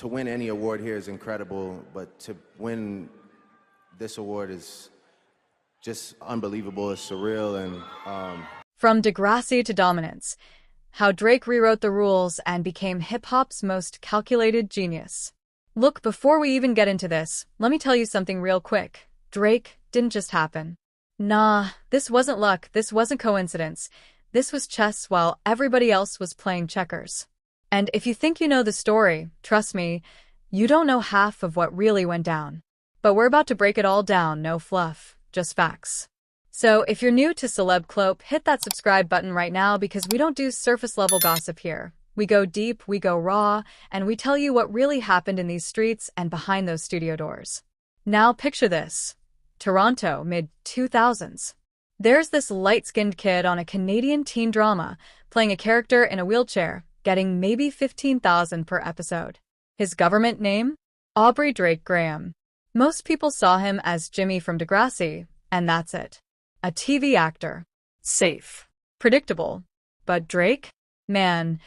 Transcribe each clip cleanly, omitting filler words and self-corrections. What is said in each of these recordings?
to win any award here is incredible, but to win this award is just unbelievable. It's surreal. And From Degrassi to Dominance, how Drake rewrote the rules and became hip-hop's most calculated genius. Look, before we even get into this, let me tell you something real quick. Drake didn't just happen. Nah, this wasn't luck, this wasn't coincidence. This was chess while everybody else was playing checkers. And if you think you know the story, trust me, you don't know half of what really went down. But we're about to break it all down, no fluff, just facts. So if you're new to Celeb Clope, hit that subscribe button right now because we don't do surface-level gossip here. We go deep, we go raw, and we tell you what really happened in these streets and behind those studio doors. Now picture this. Toronto, mid-2000s. There's this light-skinned kid on a Canadian teen drama, playing a character in a wheelchair, getting maybe $15,000 per episode. His government name? Aubrey Drake Graham. Most people saw him as Jimmy from Degrassi, and that's it. A TV actor. Safe. Predictable. But Drake? Man,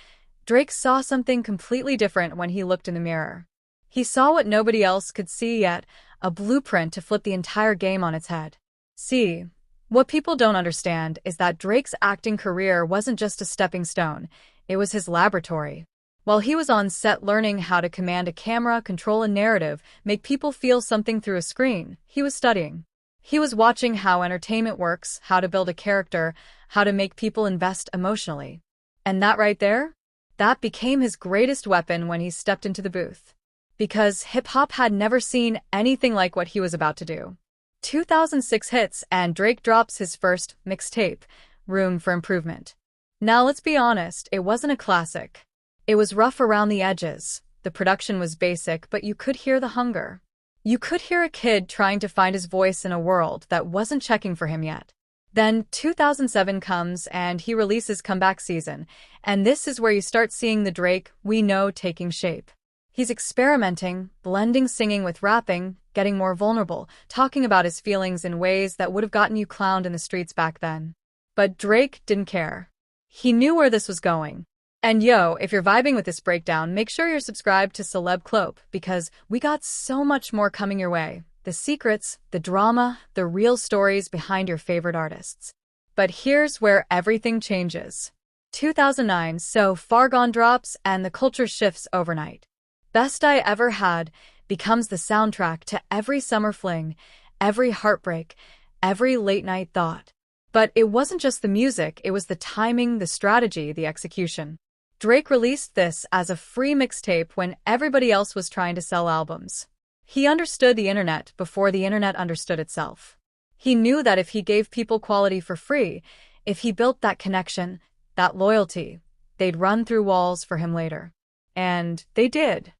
Drake saw something completely different when he looked in the mirror. He saw what nobody else could see yet, a blueprint to flip the entire game on its head. See, what people don't understand is that Drake's acting career wasn't just a stepping stone, it was his laboratory. While he was on set learning how to command a camera, control a narrative, make people feel something through a screen, he was studying. He was watching how entertainment works, how to build a character, how to make people invest emotionally. And that right there? That became his greatest weapon when he stepped into the booth. Because hip-hop had never seen anything like what he was about to do. 2006 hits and Drake drops his first mixtape, Room for Improvement. Now let's be honest, it wasn't a classic. It was rough around the edges. The production was basic, but you could hear the hunger. You could hear a kid trying to find his voice in a world that wasn't checking for him yet. Then 2007 comes and he releases Comeback Season, and this is where you start seeing the Drake we know taking shape. He's experimenting, blending singing with rapping, getting more vulnerable, talking about his feelings in ways that would have gotten you clowned in the streets back then. But Drake didn't care. He knew where this was going. And yo, if you're vibing with this breakdown, make sure you're subscribed to Celeb Clope because we got so much more coming your way. The secrets, the drama, the real stories behind your favorite artists. But here's where everything changes. 2009, So Far Gone drops and the culture shifts overnight. Best I Ever Had becomes the soundtrack to every summer fling, every heartbreak, every late-night thought. But it wasn't just the music, it was the timing, the strategy, the execution. Drake released this as a free mixtape when everybody else was trying to sell albums. He understood the internet before the internet understood itself. He knew that if he gave people quality for free, if he built that connection, that loyalty, they'd run through walls for him later. And they did.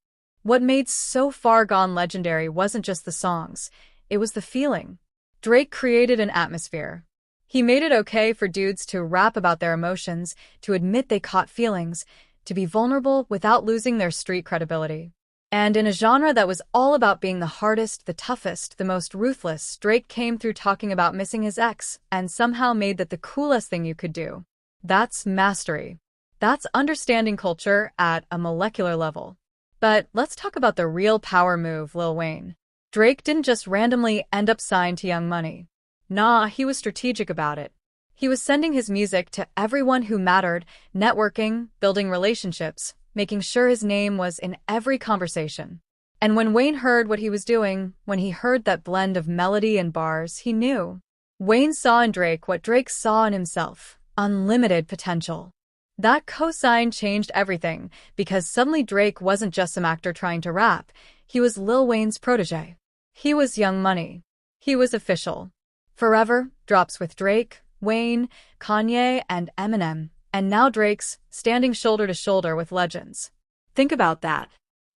What made So Far Gone legendary wasn't just the songs, it was the feeling. Drake created an atmosphere. He made it okay for dudes to rap about their emotions, to admit they caught feelings, to be vulnerable without losing their street credibility. And in a genre that was all about being the hardest, the toughest, the most ruthless, Drake came through talking about missing his ex and somehow made that the coolest thing you could do. That's mastery. That's understanding culture at a molecular level. But let's talk about the real power move, Lil Wayne. Drake didn't just randomly end up signed to Young Money. Nah, he was strategic about it. He was sending his music to everyone who mattered, networking, building relationships, making sure his name was in every conversation. And when Wayne heard what he was doing, when he heard that blend of melody and bars, he knew. Wayne saw in Drake what Drake saw in himself, unlimited potential. That cosign changed everything, because suddenly Drake wasn't just some actor trying to rap, he was Lil Wayne's protege. He was Young Money. He was official. Forever drops with Drake, Wayne, Kanye, and Eminem, and now Drake's standing shoulder to shoulder with legends. Think about that.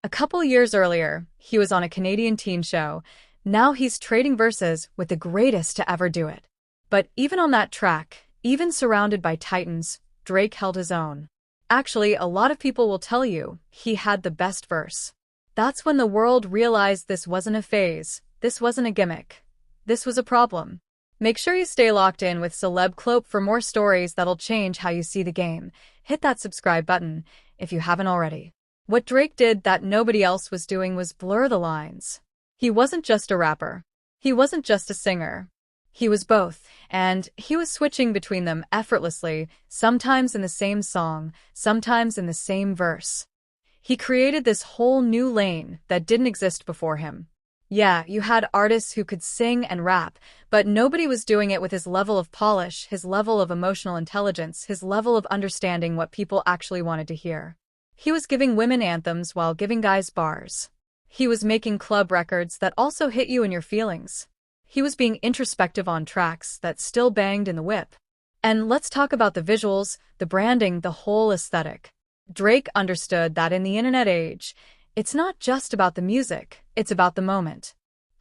A couple years earlier, he was on a Canadian teen show. Now he's trading verses with the greatest to ever do it. But even on that track, even surrounded by titans, Drake held his own. Actually, a lot of people will tell you he had the best verse. That's when the world realized this wasn't a phase, this wasn't a gimmick. This was a problem. Make sure you stay locked in with Celeb Clope for more stories that'll change how you see the game. Hit that subscribe button if you haven't already. What Drake did that nobody else was doing was blur the lines. He wasn't just a rapper. He wasn't just a singer. He was both, and he was switching between them effortlessly, sometimes in the same song, sometimes in the same verse. He created this whole new lane that didn't exist before him. Yeah, you had artists who could sing and rap, but nobody was doing it with his level of polish, his level of emotional intelligence, his level of understanding what people actually wanted to hear. He was giving women anthems while giving guys bars. He was making club records that also hit you in your feelings. He was being introspective on tracks that still banged in the whip. And let's talk about the visuals, the branding, the whole aesthetic. Drake understood that in the internet age, it's not just about the music, it's about the moment.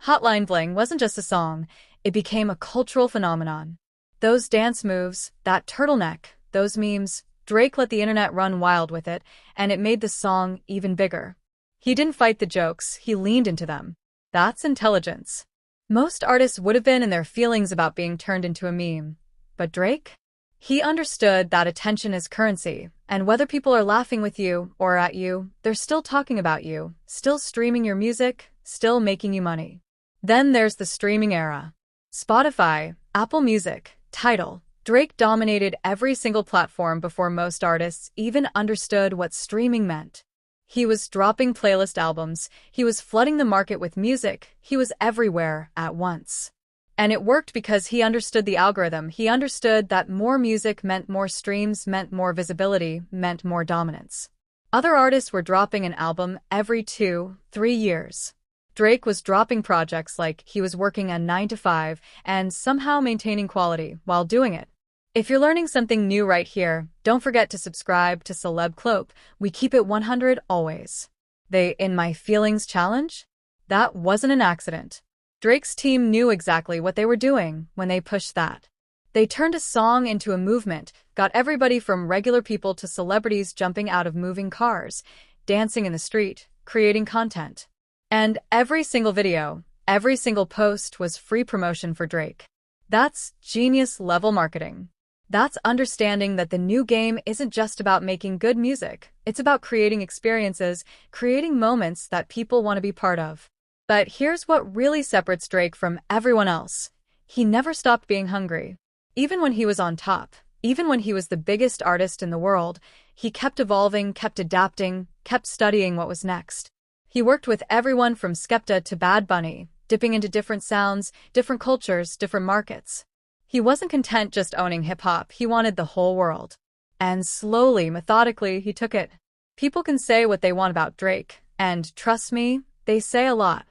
Hotline Bling wasn't just a song, it became a cultural phenomenon. Those dance moves, that turtleneck, those memes, Drake let the internet run wild with it, and it made the song even bigger. He didn't fight the jokes, he leaned into them. That's intelligence. Most artists would have been in their feelings about being turned into a meme. But Drake? He understood that attention is currency, and whether people are laughing with you or at you, they're still talking about you, still streaming your music, still making you money. Then there's the streaming era. Spotify, Apple Music, Tidal. Drake dominated every single platform before most artists even understood what streaming meant. He was dropping playlist albums, he was flooding the market with music, he was everywhere at once. And it worked because he understood the algorithm. He understood that more music meant more streams, meant more visibility, meant more dominance. Other artists were dropping an album every 2-3 years. Drake was dropping projects like he was working a 9 to 5 and somehow maintaining quality while doing it. If you're learning something new right here, don't forget to subscribe to Celeb Clope. We keep it 100 always. They In My Feelings challenge? That wasn't an accident. Drake's team knew exactly what they were doing when they pushed that. They turned a song into a movement, got everybody from regular people to celebrities jumping out of moving cars, dancing in the street, creating content. And every single video, every single post was free promotion for Drake. That's genius-level marketing. That's understanding that the new game isn't just about making good music, it's about creating experiences, creating moments that people want to be part of. But here's what really separates Drake from everyone else. He never stopped being hungry. Even when he was on top, even when he was the biggest artist in the world, he kept evolving, kept adapting, kept studying what was next. He worked with everyone from Skepta to Bad Bunny, dipping into different sounds, different cultures, different markets. He wasn't content just owning hip-hop, he wanted the whole world. And slowly, methodically, he took it. People can say what they want about Drake, and trust me, they say a lot.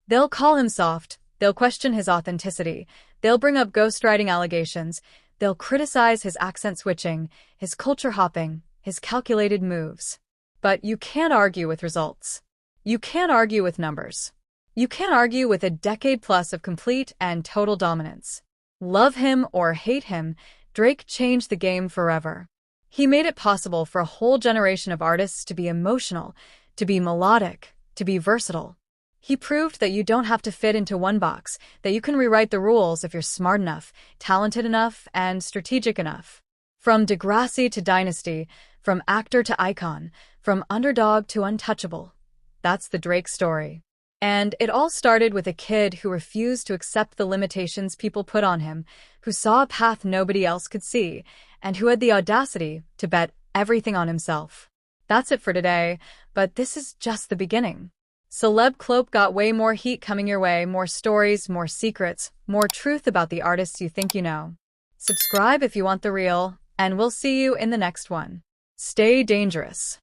They'll call him soft, they'll question his authenticity, they'll bring up ghostwriting allegations, they'll criticize his accent switching, his culture hopping, his calculated moves. But you can't argue with results. You can't argue with numbers. You can't argue with a decade plus of complete and total dominance. Love him or hate him, Drake changed the game forever. He made it possible for a whole generation of artists to be emotional, to be melodic, to be versatile. He proved that you don't have to fit into one box, that you can rewrite the rules if you're smart enough, talented enough, and strategic enough. From Degrassi to Dynasty, from actor to icon, from underdog to untouchable. That's the Drake story. And it all started with a kid who refused to accept the limitations people put on him, who saw a path nobody else could see, and who had the audacity to bet everything on himself. That's it for today, but this is just the beginning. Celeb Clope got way more heat coming your way, more stories, more secrets, more truth about the artists you think you know. Subscribe if you want the real, and we'll see you in the next one. Stay dangerous.